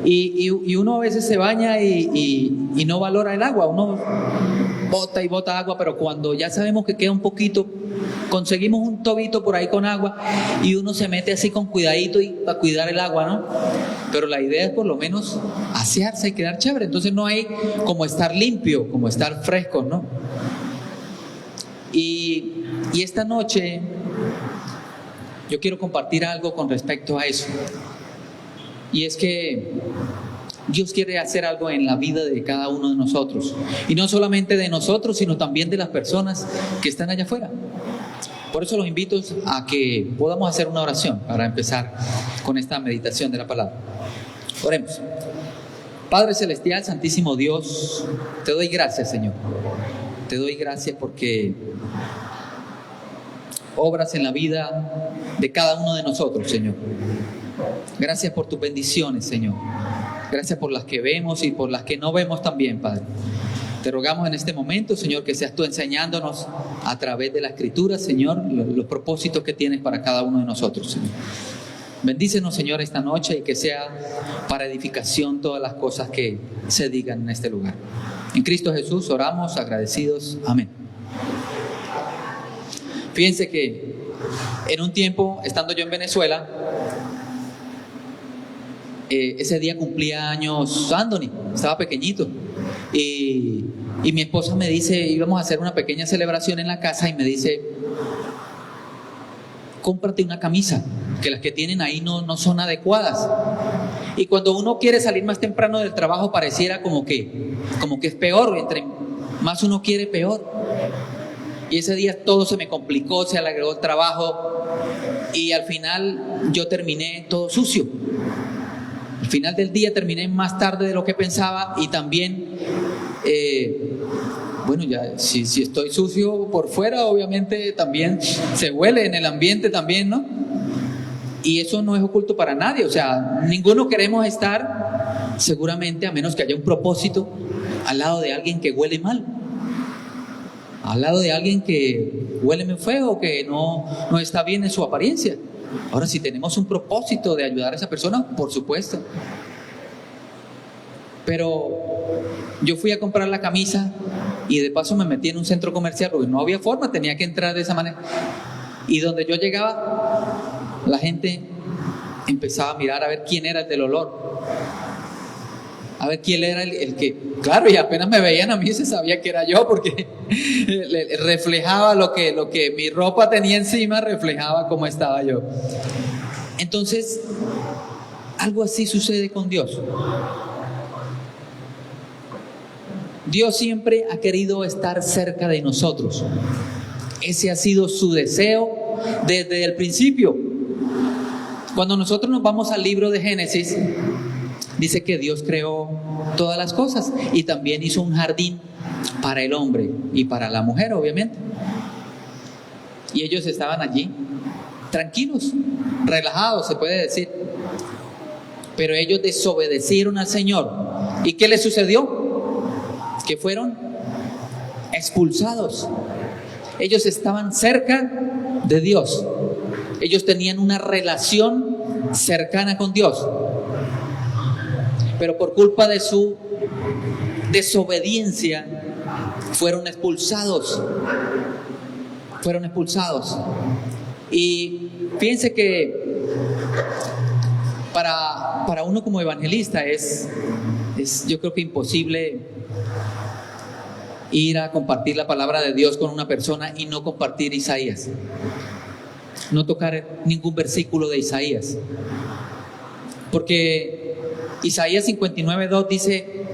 Y uno a veces se baña y no valora el agua, uno bota y bota agua, pero cuando ya sabemos que queda un poquito, conseguimos un tobito por ahí con agua y uno se mete así con cuidadito y para cuidar el agua, ¿no? Pero la idea es por lo menos asearse y quedar chévere. Entonces no hay como estar limpio, como estar fresco, ¿no? Y esta noche yo quiero compartir algo con respecto a eso. Y es que Dios quiere hacer algo en la vida de cada uno de nosotros. Y no solamente de nosotros, sino también de las personas que están allá afuera. Por eso los invito a que podamos hacer una oración para empezar con esta meditación de la palabra. Oremos. Padre Celestial, Santísimo Dios, te doy gracias, Señor. Te doy gracias porque obras en la vida de cada uno de nosotros, Señor. Gracias por tus bendiciones, Señor. Gracias por las que vemos y por las que no vemos también, Padre. Te rogamos en este momento, Señor, que seas tú enseñándonos a través de la Escritura, Señor, los propósitos que tienes para cada uno de nosotros, Señor. Bendícenos, Señor, esta noche y que sea para edificación todas las cosas que se digan en este lugar. En Cristo Jesús oramos agradecidos. Amén. Fíjense que en un tiempo, estando yo en Venezuela, ese día cumplía años Anthony, estaba pequeñito. Y mi esposa me dice, íbamos a hacer una pequeña celebración en la casa y me dice, cómprate una camisa, que las que tienen ahí no son adecuadas. Y cuando uno quiere salir más temprano del trabajo pareciera como que es peor, entre más uno quiere peor. Y ese día todo se me complicó, se alargó el trabajo y al final yo terminé todo sucio. Al final del día terminé más tarde de lo que pensaba y también, bueno, ya si estoy sucio por fuera, obviamente también se huele en el ambiente también, ¿no? Y eso no es oculto para nadie, o sea, ninguno queremos estar, seguramente, a menos que haya un propósito, al lado de alguien que huele mal, al lado de alguien que huele muy feo, que no está bien en su apariencia. Ahora, si tenemos un propósito de ayudar a esa persona, por supuesto. Pero yo fui a comprar la camisa y de paso me metí en un centro comercial porque no había forma, tenía que entrar de esa manera. Y donde yo llegaba, la gente empezaba a mirar a ver quién era el del olor. A ver quién era el que, claro, y apenas me veían a mí se sabía que era yo porque reflejaba lo que mi ropa tenía encima, reflejaba cómo estaba yo. Entonces, algo así sucede con Dios. Dios siempre ha querido estar cerca de nosotros. Ese ha sido su deseo desde el principio. Cuando nosotros nos vamos al libro de Génesis, dice que Dios creó todas las cosas y también hizo un jardín para el hombre y para la mujer, obviamente. Y ellos estaban allí, tranquilos, relajados, se puede decir. Pero ellos desobedecieron al Señor. ¿Y qué les sucedió? Que fueron expulsados. Ellos estaban cerca de Dios. Ellos tenían una relación cercana con Dios. Pero por culpa de su desobediencia fueron expulsados. Fueron expulsados. Y fíjense que para uno como evangelista es yo creo que imposible ir a compartir la palabra de Dios con una persona y no compartir Isaías. No tocar ningún versículo de Isaías. Porque Isaías 59:2 dice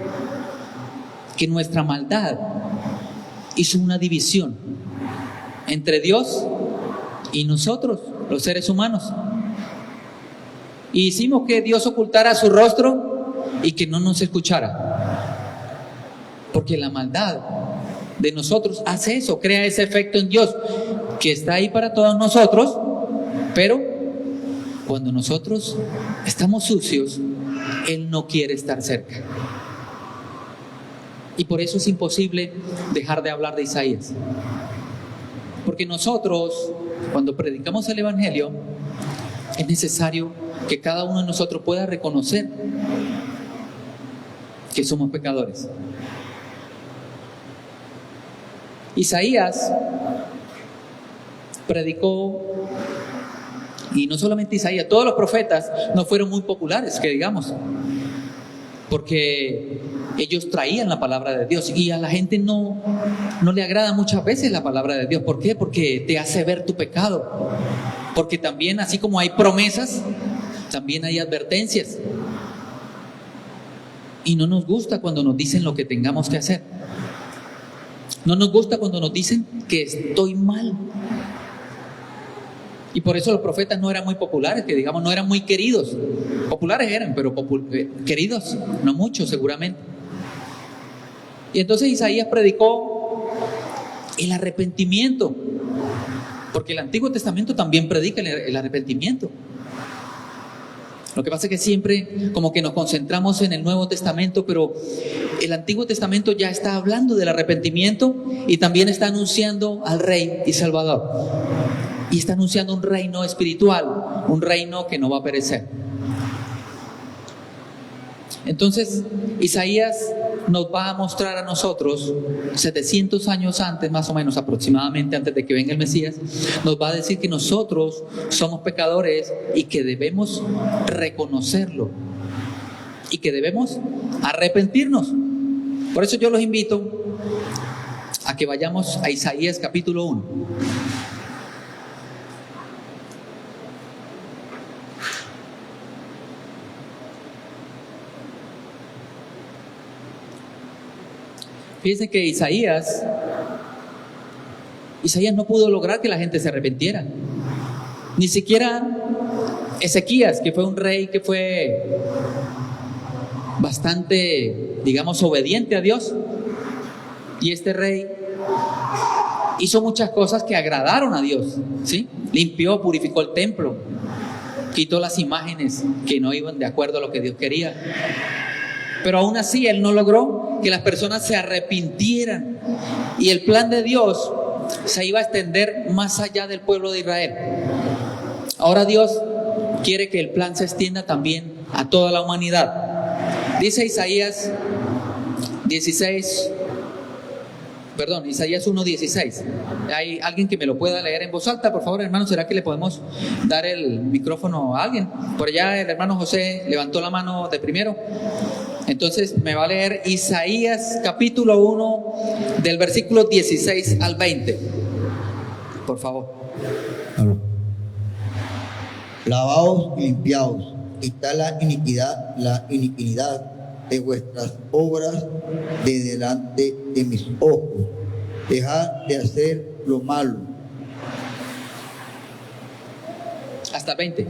que nuestra maldad hizo una división entre Dios y nosotros, los seres humanos. Y hicimos que Dios ocultara su rostro y que no nos escuchara. Porque la maldad de nosotros hace eso, crea ese efecto en Dios, que está ahí para todos nosotros, pero cuando nosotros estamos sucios, Él no quiere estar cerca. Y por eso es imposible dejar de hablar de Isaías. Porque nosotros, cuando predicamos el Evangelio, es necesario que cada uno de nosotros pueda reconocer que somos pecadores. Isaías predicó, y no solamente Isaías, todos los profetas no fueron muy populares, que digamos, porque ellos traían la palabra de Dios y a la gente no le agrada muchas veces la palabra de Dios. ¿Por qué? Porque te hace ver tu pecado, porque también, así como hay promesas, también hay advertencias, y no nos gusta cuando nos dicen lo que tengamos que hacer. No nos gusta cuando nos dicen que estoy mal. Y por eso los profetas no eran muy populares, que digamos no eran muy queridos. Populares eran, pero queridos no mucho seguramente. Y entonces Isaías predicó el arrepentimiento, porque el Antiguo Testamento también predica el arrepentimiento. Lo que pasa es que siempre como que nos concentramos en el Nuevo Testamento, pero el Antiguo Testamento ya está hablando del arrepentimiento y también está anunciando al Rey y Salvador. Y está anunciando un reino espiritual, un reino que no va a perecer. Entonces, Isaías nos va a mostrar a nosotros, 700 años antes, más o menos aproximadamente, antes de que venga el Mesías, nos va a decir que nosotros somos pecadores y que debemos reconocerlo y que debemos arrepentirnos. Por eso yo los invito a que vayamos a Isaías capítulo 1. Fíjense que Isaías no pudo lograr que la gente se arrepintiera. Ni siquiera Ezequías, que fue un rey que fue bastante, digamos, obediente a Dios. Y este rey hizo muchas cosas que agradaron a Dios, ¿sí? Limpió, purificó el templo, quitó las imágenes que no iban de acuerdo a lo que Dios quería. Pero aún así él no logró que las personas se arrepintieran. Y el plan de Dios se iba a extender más allá del pueblo de Israel. Ahora Dios quiere que el plan se extienda también a toda la humanidad. Dice Isaías 1:16. ¿Hay alguien que me lo pueda leer en voz alta, por favor, hermano? ¿Será que le podemos dar el micrófono a alguien? Por allá el hermano José levantó la mano de primero. Entonces me va a leer Isaías capítulo 1 del versículo 16 al 20. Por favor. Lavaos y limpiaos, quitad la iniquidad de vuestras obras de delante de mis ojos. Dejad de hacer lo malo. Hasta 20.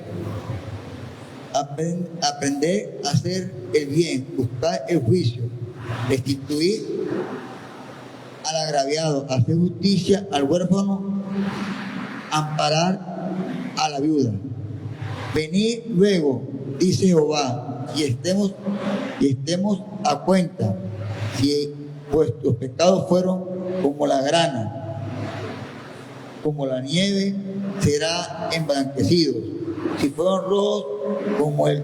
Aprended a hacer el bien, buscar el juicio, restituir al agraviado, hacer justicia al huérfano, amparar a la viuda. Venid luego, dice Jehová, y estemos a cuenta. Si vuestros pecados fueron como la grana, como la nieve, será emblanquecidos. Si fueron rojos como el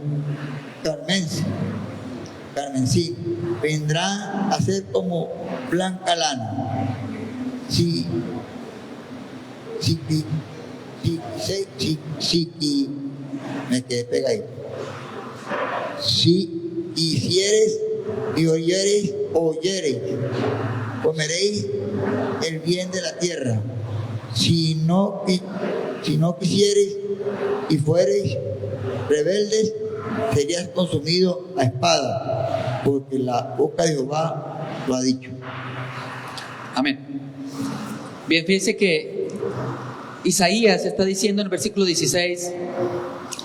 carmesí, vendrán a ser como blanca lana. Me quedé pegadito. Si hiciereis y oyereis, comeréis el bien de la tierra. Si no quisiereis y fuereis rebeldes, serías consumido a espada, porque la boca de Jehová lo ha dicho. Amén. Bien, fíjense que Isaías está diciendo en el versículo 16: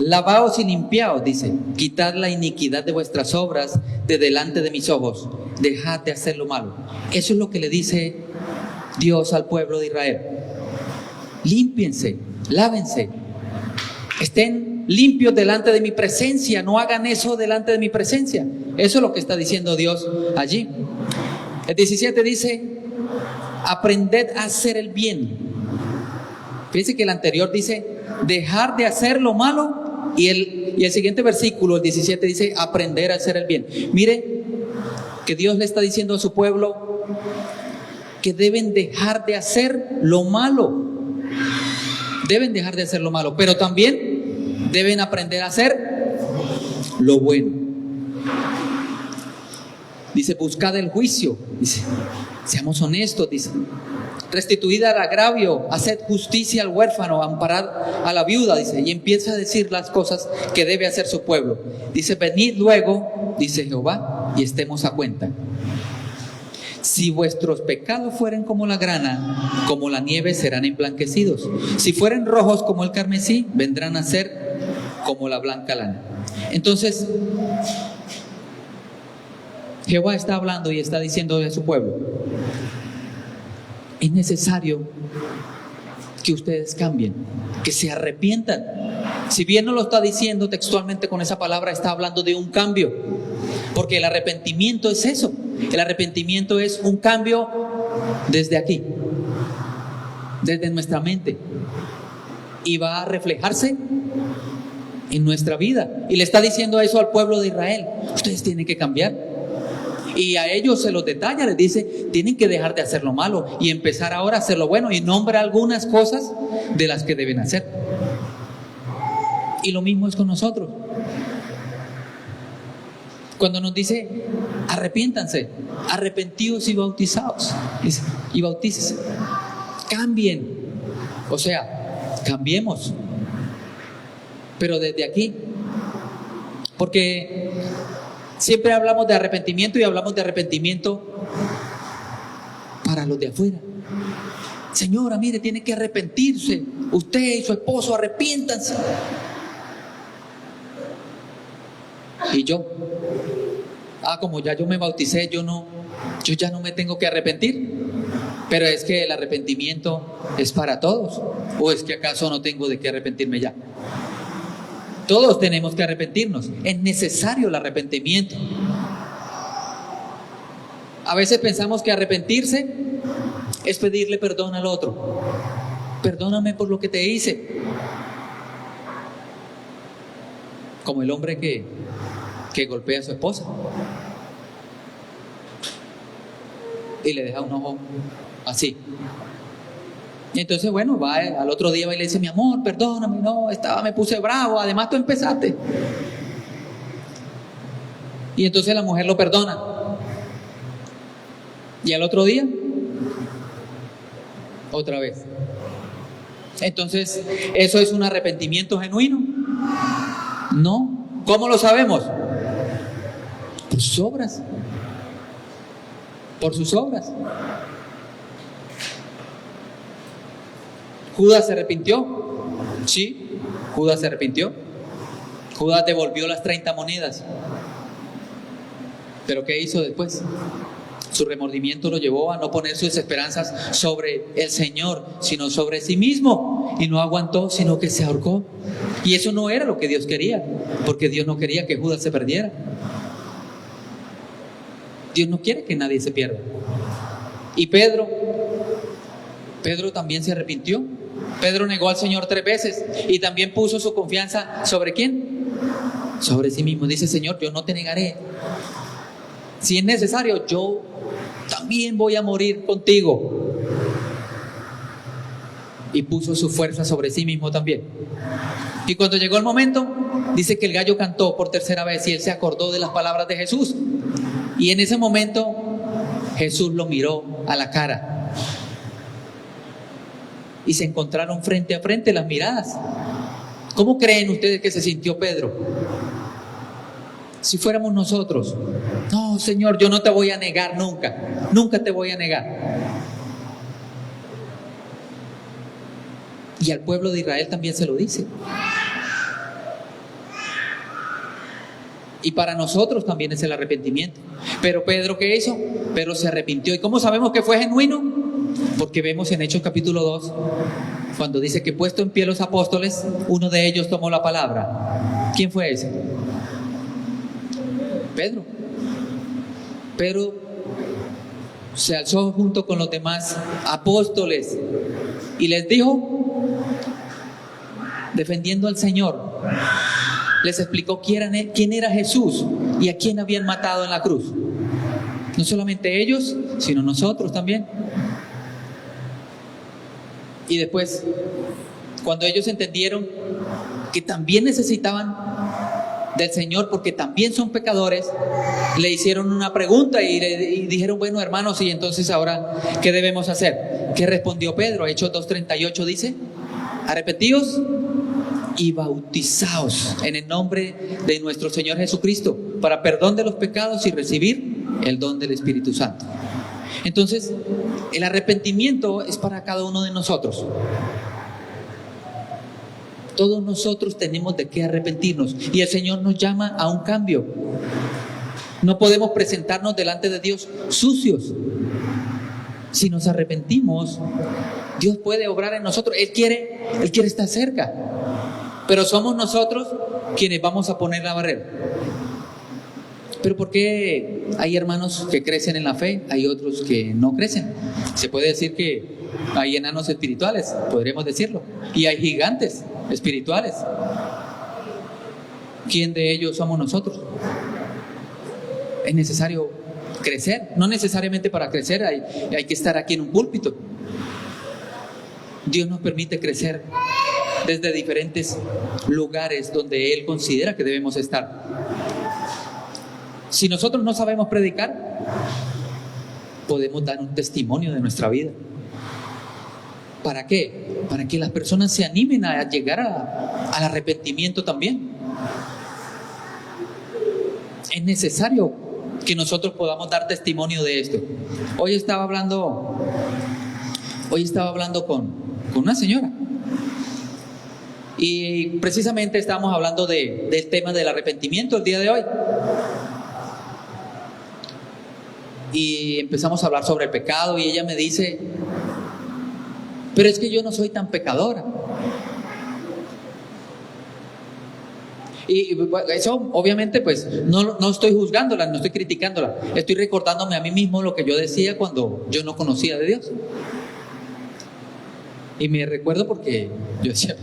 lavaos y limpiaos, dice, quitad la iniquidad de vuestras obras de delante de mis ojos, dejad de hacer lo malo. Eso es lo que le dice Dios al pueblo de Israel. Límpiense, lávense, estén limpios delante de mi presencia, no hagan eso delante de mi presencia. Eso es lo que está diciendo Dios allí. El 17 dice: aprended a hacer el bien. Fíjense que el anterior dice dejar de hacer lo malo, y el siguiente versículo, el 17, dice aprender a hacer el bien. Mire que Dios le está diciendo a su pueblo que deben dejar de hacer lo malo. Deben dejar de hacer lo malo, pero también deben aprender a hacer lo bueno. Dice, buscad el juicio. Dice, seamos honestos, dice. Restituid al agravio, haced justicia al huérfano, amparad a la viuda, dice. Y empieza a decir las cosas que debe hacer su pueblo. Dice, venid luego, dice Jehová, y estemos a cuenta. Si vuestros pecados fueren como la grana, como la nieve serán emblanquecidos. Si fueren rojos como el carmesí, vendrán a ser como la blanca lana. Entonces, Jehová está hablando y está diciendo a su pueblo, es necesario que ustedes cambien, que se arrepientan. Si bien no lo está diciendo textualmente con esa palabra, está hablando de un cambio, porque el arrepentimiento es eso. El arrepentimiento es un cambio desde aquí, desde nuestra mente, y va a reflejarse en nuestra vida. Y le está diciendo eso al pueblo de Israel, ustedes tienen que cambiar. Y a ellos se los detalla, les dice, tienen que dejar de hacer lo malo y empezar ahora a hacer lo bueno, y nombra algunas cosas de las que deben hacer. Y lo mismo es con nosotros. Cuando nos dice, arrepiéntanse, arrepentidos y bautizados, dice, y bautícese, cambien, o sea, cambiemos, pero desde aquí, porque siempre hablamos de arrepentimiento y hablamos de arrepentimiento para los de afuera. Señora, mire, tiene que arrepentirse, usted y su esposo, arrepiéntanse. Y yo, como ya yo me bauticé, yo ya no me tengo que arrepentir. Pero es que el arrepentimiento es para todos, ¿o es que acaso no tengo de qué arrepentirme ya? Todos tenemos que arrepentirnos, es necesario el arrepentimiento. A veces pensamos que arrepentirse es pedirle perdón al otro. Perdóname por lo que te hice. Como el hombre que golpea a su esposa y le deja un ojo así. Y entonces, bueno, va al otro día va y le dice, mi amor, perdóname, no, me puse bravo, además tú empezaste. Y entonces la mujer lo perdona. Y al otro día, otra vez. Entonces, ¿eso es un arrepentimiento genuino? No. ¿Cómo lo sabemos? Por sus obras. Por sus obras. ¿Judas se arrepintió? Sí, Judas se arrepintió. Judas devolvió las 30 monedas. ¿Pero qué hizo después? Su remordimiento lo llevó a no poner sus esperanzas sobre el Señor, sino sobre sí mismo. Y no aguantó, sino que se ahorcó. Y eso no era lo que Dios quería, porque Dios no quería que Judas se perdiera. Dios no quiere que nadie se pierda. Y Pedro también se arrepintió. Pedro negó al Señor 3 veces y también puso su confianza ¿sobre quién? Sobre sí mismo. Dice, Señor, yo no te negaré. Si es necesario, yo también voy a morir contigo. Y puso su fuerza sobre sí mismo también. Y cuando llegó el momento, dice que el gallo cantó por 3ª vez y él se acordó de las palabras de Jesús. Y en ese momento Jesús lo miró a la cara y se encontraron frente a frente las miradas. ¿Cómo creen ustedes que se sintió Pedro? Si fuéramos nosotros, no, Señor, yo no te voy a negar nunca, nunca te voy a negar. Y al pueblo de Israel también se lo dice. Y para nosotros también es el arrepentimiento. Pero Pedro, ¿qué hizo? Pedro se arrepintió. ¿Y cómo sabemos que fue genuino? Porque vemos en Hechos capítulo 2, cuando dice que puesto en pie los apóstoles, uno de ellos tomó la palabra. ¿Quién fue ese? Pedro. Pedro se alzó junto con los demás apóstoles y les dijo, defendiendo al Señor, les explicó quién era Jesús y a quién habían matado en la cruz. No solamente ellos, sino nosotros también. Y después, cuando ellos entendieron que también necesitaban del Señor porque también son pecadores, le hicieron una pregunta y dijeron, bueno, hermanos, y entonces ahora, ¿qué debemos hacer? ¿Qué respondió Pedro? Hechos 2:38 dice, arrepentíos y bautizaos en el nombre de nuestro Señor Jesucristo para perdón de los pecados y recibir el don del Espíritu Santo. Entonces, el arrepentimiento es para cada uno de nosotros. Todos nosotros tenemos de qué arrepentirnos y el Señor nos llama a un cambio. No podemos presentarnos delante de Dios sucios. Si nos arrepentimos, Dios puede obrar en nosotros. Él quiere estar cerca, pero somos nosotros quienes vamos a poner la barrera. Pero ¿por qué hay hermanos que crecen en la fe? Hay otros que no crecen. Se puede decir que hay enanos espirituales, podríamos decirlo, y hay gigantes espirituales. ¿Quién de ellos somos nosotros? Es necesario crecer. No necesariamente para crecer hay que estar aquí en un púlpito. Dios nos permite crecer desde diferentes lugares donde Él considera que debemos estar. Si nosotros no sabemos predicar, podemos dar un testimonio de nuestra vida. ¿Para qué? Para que las personas se animen a llegar al arrepentimiento también. Es necesario que nosotros podamos dar testimonio de esto. Hoy estaba hablando con una señora y precisamente estábamos hablando del tema del arrepentimiento el día de hoy. Y empezamos a hablar sobre el pecado y ella me dice, pero es que yo no soy tan pecadora. Y eso obviamente pues no estoy juzgándola, no estoy criticándola, estoy recordándome a mí mismo lo que yo decía cuando yo no conocía de Dios. Y me recuerdo porque yo decía,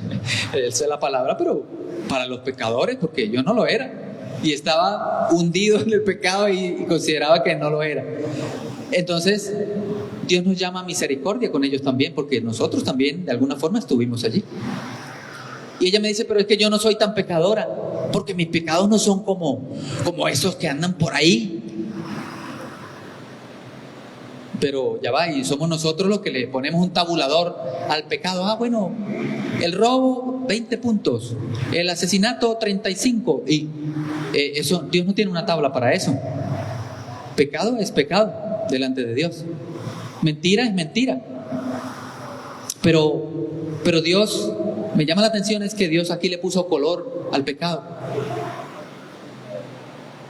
esa es la palabra, pero para los pecadores, porque yo no lo era. Y estaba hundido en el pecado y consideraba que no lo era. Entonces, Dios nos llama a misericordia con ellos también, porque nosotros también de alguna forma estuvimos allí. Y ella me dice, pero es que yo no soy tan pecadora, porque mis pecados no son como esos que andan por ahí. Pero ya va, y somos nosotros los que le ponemos un tabulador al pecado. Ah, bueno, el robo, 20 puntos. El asesinato, 35. Y eso, Dios no tiene una tabla para eso. Pecado es pecado delante de Dios. Mentira es mentira. Pero Dios, me llama la atención es que Dios aquí le puso color al pecado.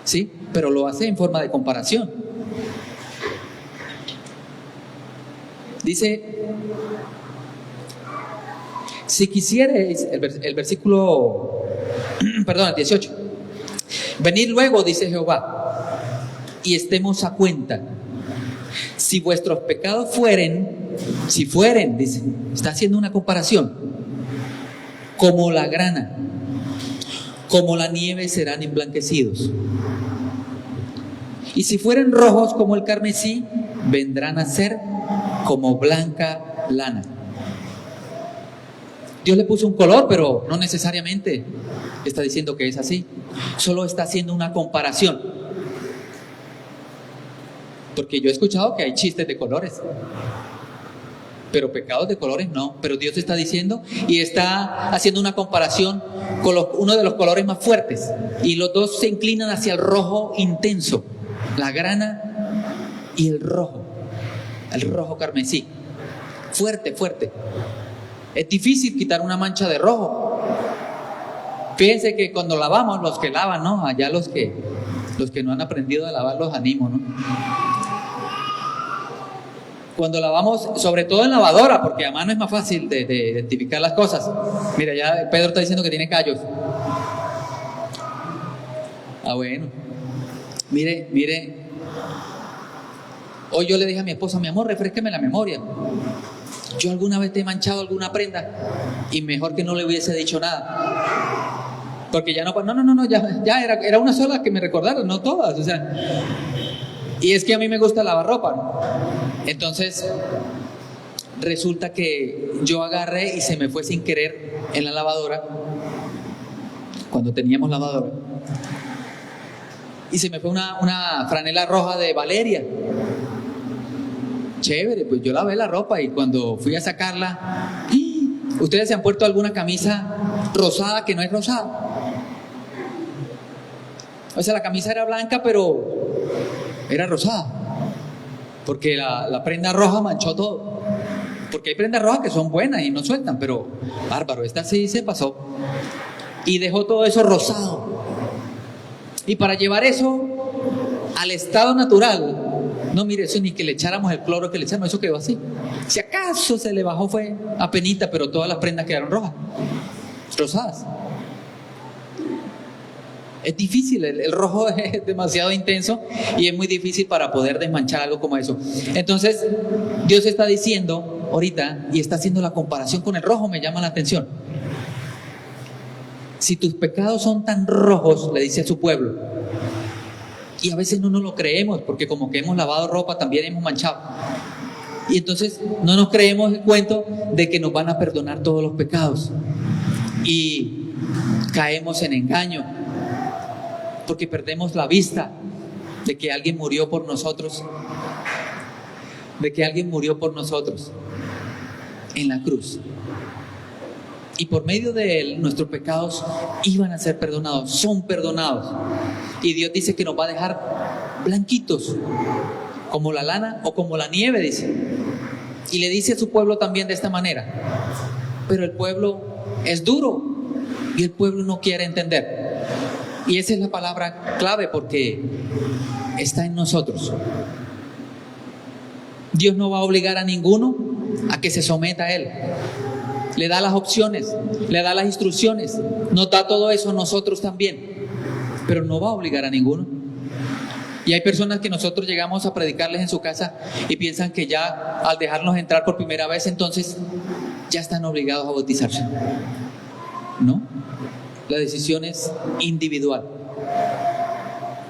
¿Sí? Pero lo hace en forma de comparación. Dice, si quisiereis, el versículo, perdón, el 18. Venid luego, dice Jehová, y estemos a cuenta. Si vuestros pecados fueren, dice, está haciendo una comparación, como la grana, como la nieve serán emblanquecidos. Y si fueren rojos como el carmesí, vendrán a ser como blanca lana. Dios le puso un color, pero no necesariamente está diciendo que es así. Solo está haciendo una comparación. Porque yo he escuchado que hay chistes de colores, pero pecados de colores no. Pero Dios está diciendo y está haciendo una comparación con uno de los colores más fuertes. Y los dos se inclinan hacia el rojo intenso, la grana y el rojo carmesí. Fuerte, fuerte. Es difícil quitar una mancha de rojo. Fíjense que cuando lavamos, los que lavan, ¿no? Allá los que no han aprendido a lavar los animo, ¿no? Cuando lavamos, sobre todo en lavadora, porque a mano es más fácil de identificar las cosas. Mira, ya Pedro está diciendo que tiene callos. Ah, bueno. Mire. Hoy yo le dije a mi esposa, mi amor, refrésqueme la memoria. Yo alguna vez te he manchado alguna prenda y mejor que no le hubiese dicho nada. Porque ya no, ya era una sola que me recordara, no todas. O sea, Y es que a mí me gusta lavar ropa, ¿no? Entonces, resulta que yo agarré y se me fue sin querer en la lavadora, cuando teníamos lavadora, y se me fue una franela roja de Valeria. Chévere, pues yo lavé la ropa y cuando fui a sacarla, ¿ustedes se han puesto alguna camisa rosada que no es rosada? O sea, la camisa era blanca, pero era rosada, porque la prenda roja manchó todo. Porque hay prendas rojas que son buenas y no sueltan, pero bárbaro, esta sí se pasó y dejó todo eso rosado. Y para llevar eso al estado natural, no, mire, eso ni que le echáramos el cloro que le echamos, eso quedó así. Si acaso se le bajó fue apenita, pero todas las prendas quedaron rojas, rosadas. Es difícil, el rojo es demasiado intenso y es muy difícil para poder desmanchar algo como eso. Entonces, Dios está diciendo ahorita y está haciendo la comparación con el rojo, me llama la atención. Si tus pecados son tan rojos, le dice a su pueblo, y a veces no nos lo creemos porque como que hemos lavado ropa también hemos manchado, y entonces no nos creemos el cuento de que nos van a perdonar todos los pecados y caemos en engaño porque perdemos la vista de que alguien murió por nosotros, en la cruz, y por medio de él nuestros pecados iban a ser perdonados, son perdonados, y Dios dice que nos va a dejar blanquitos como la lana o como la nieve, dice. Y le dice a su pueblo también de esta manera, pero el pueblo es duro y el pueblo no quiere entender. Y esa es la palabra clave, porque está en nosotros. Dios no va a obligar a ninguno a que se someta a él. Le da las opciones, le da las instrucciones, nos da todo eso a nosotros también, pero no va a obligar a ninguno. Y hay personas que nosotros llegamos a predicarles en su casa y piensan que ya al dejarnos entrar por primera vez, entonces ya están obligados a bautizarse. No, la decisión es individual,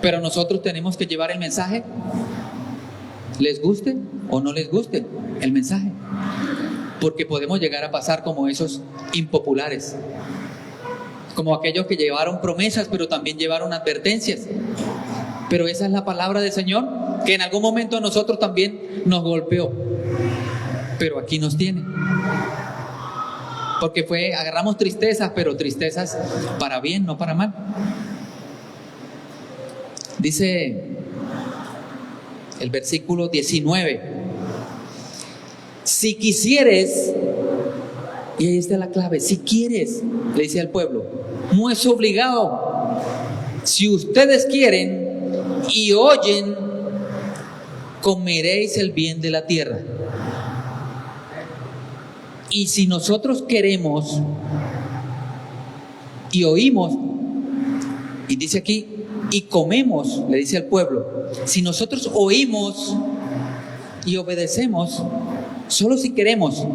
pero nosotros tenemos que llevar el mensaje, les guste o no les guste el mensaje, porque podemos llegar a pasar como esos impopulares, como aquellos que llevaron promesas pero también llevaron advertencias. Pero esa es la palabra del Señor, que en algún momento a nosotros también nos golpeó, pero aquí nos tiene, porque agarramos tristezas, pero tristezas para bien, no para mal. Dice el versículo 19: si quisieres, y ahí está la clave, si quieres, le dice al pueblo, no es obligado. Si ustedes quieren y oyen, comeréis el bien de la tierra. Y si nosotros queremos y oímos, y dice aquí, y comemos, le dice al pueblo, si nosotros oímos y obedecemos, solo si queremos,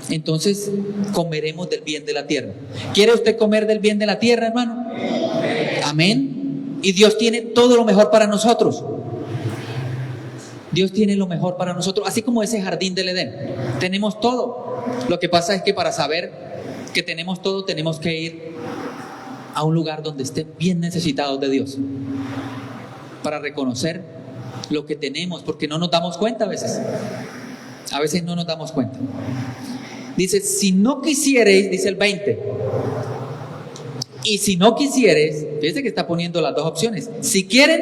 entonces comeremos del bien de la tierra. ¿Quiere usted comer del bien de la tierra, hermano? Amén. Y Dios tiene todo lo mejor para nosotros. Dios tiene lo mejor para nosotros, así como ese jardín del Edén. Tenemos todo. Lo que pasa es que para saber que tenemos todo, tenemos que ir a un lugar donde estén bien necesitados de Dios, para reconocer lo que tenemos, porque no nos damos cuenta a veces. A veces no nos damos cuenta. Dice, si no quisierais, dice el 20, y si no quisierais, fíjense que está poniendo las dos opciones. Si quieren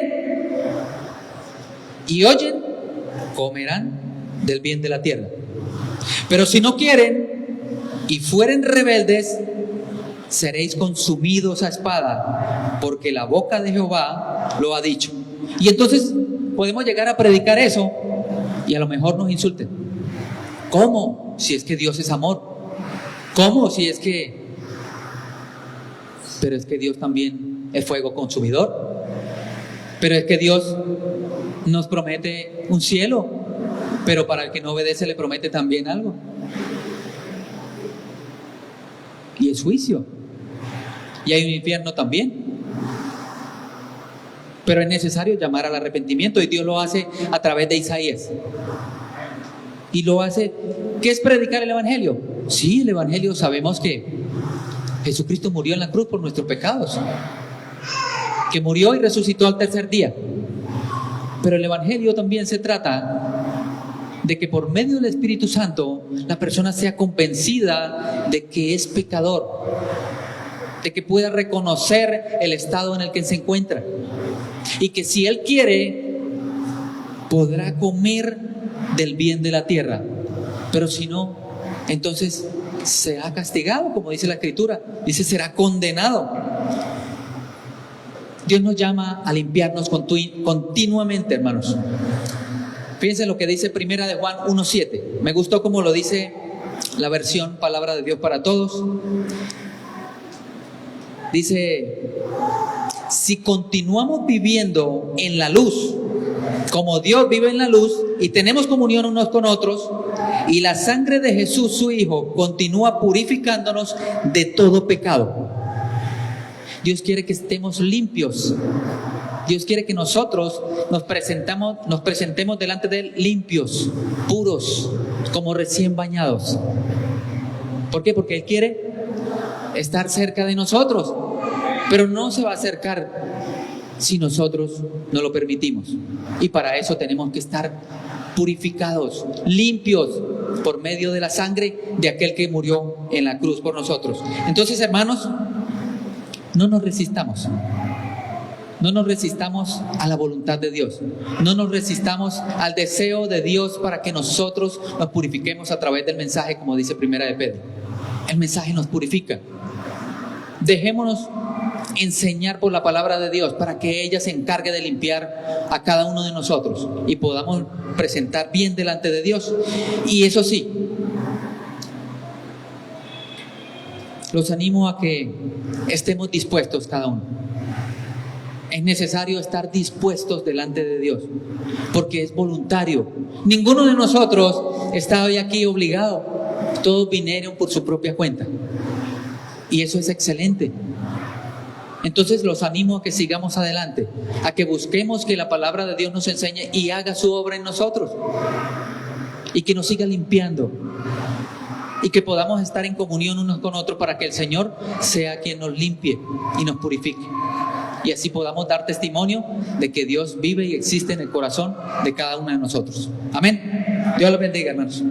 y oyen, comerán del bien de la tierra. Pero si no quieren y fueren rebeldes, seréis consumidos a espada, porque la boca de Jehová lo ha dicho. Y entonces podemos llegar a predicar eso y a lo mejor nos insulten. ¿Cómo? Si es que Dios es amor. ¿Cómo? Si es que... Pero es que Dios también es fuego consumidor. Pero es que Dios nos promete un cielo, pero para el que no obedece le promete también algo. Y es juicio. Y hay un infierno también. Pero es necesario llamar al arrepentimiento y Dios lo hace a través de Isaías. Y lo hace, ¿qué es predicar el Evangelio? Sí, el Evangelio sabemos que Jesucristo murió en la cruz por nuestros pecados, que murió y resucitó al tercer día. Pero el Evangelio también se trata de que por medio del Espíritu Santo la persona sea convencida de que es pecador, de que pueda reconocer el estado en el que se encuentra y que si él quiere podrá comer del bien de la tierra, pero si no, entonces será castigado, como dice la Escritura, dice será condenado. Dios nos llama a limpiarnos continuamente, hermanos. Fíjense lo que dice Primera de Juan 1:7. Me gustó como lo dice la versión Palabra de Dios para Todos. Dice: si continuamos viviendo en la luz, como Dios vive en la luz, y tenemos comunión unos con otros, y la sangre de Jesús, su Hijo, continúa purificándonos de todo pecado. Dios quiere que estemos limpios. Dios quiere que nosotros nos presentemos delante de Él limpios, puros, como recién bañados. ¿Por qué? Porque Él quiere estar cerca de nosotros, pero no se va a acercar si nosotros no lo permitimos. Y para eso tenemos que estar purificados, limpios por medio de la sangre de aquel que murió en la cruz por nosotros. Entonces, hermanos, no nos resistamos. No nos resistamos a la voluntad de Dios. No nos resistamos al deseo de Dios para que nosotros nos purifiquemos a través del mensaje, como dice Primera de Pedro. El mensaje nos purifica. Dejémonos enseñar por la palabra de Dios para que ella se encargue de limpiar a cada uno de nosotros y podamos presentar bien delante de Dios. Y eso sí, los animo a que estemos dispuestos cada uno. Es necesario estar dispuestos delante de Dios, porque es voluntario. Ninguno de nosotros está hoy aquí obligado. Todos vinieron por su propia cuenta. Y eso es excelente. Entonces los animo a que sigamos adelante, a que busquemos que la palabra de Dios nos enseñe y haga su obra en nosotros. Y que nos siga limpiando. Y que podamos estar en comunión unos con otros para que el Señor sea quien nos limpie y nos purifique. Y así podamos dar testimonio de que Dios vive y existe en el corazón de cada uno de nosotros. Amén. Dios los bendiga, hermanos.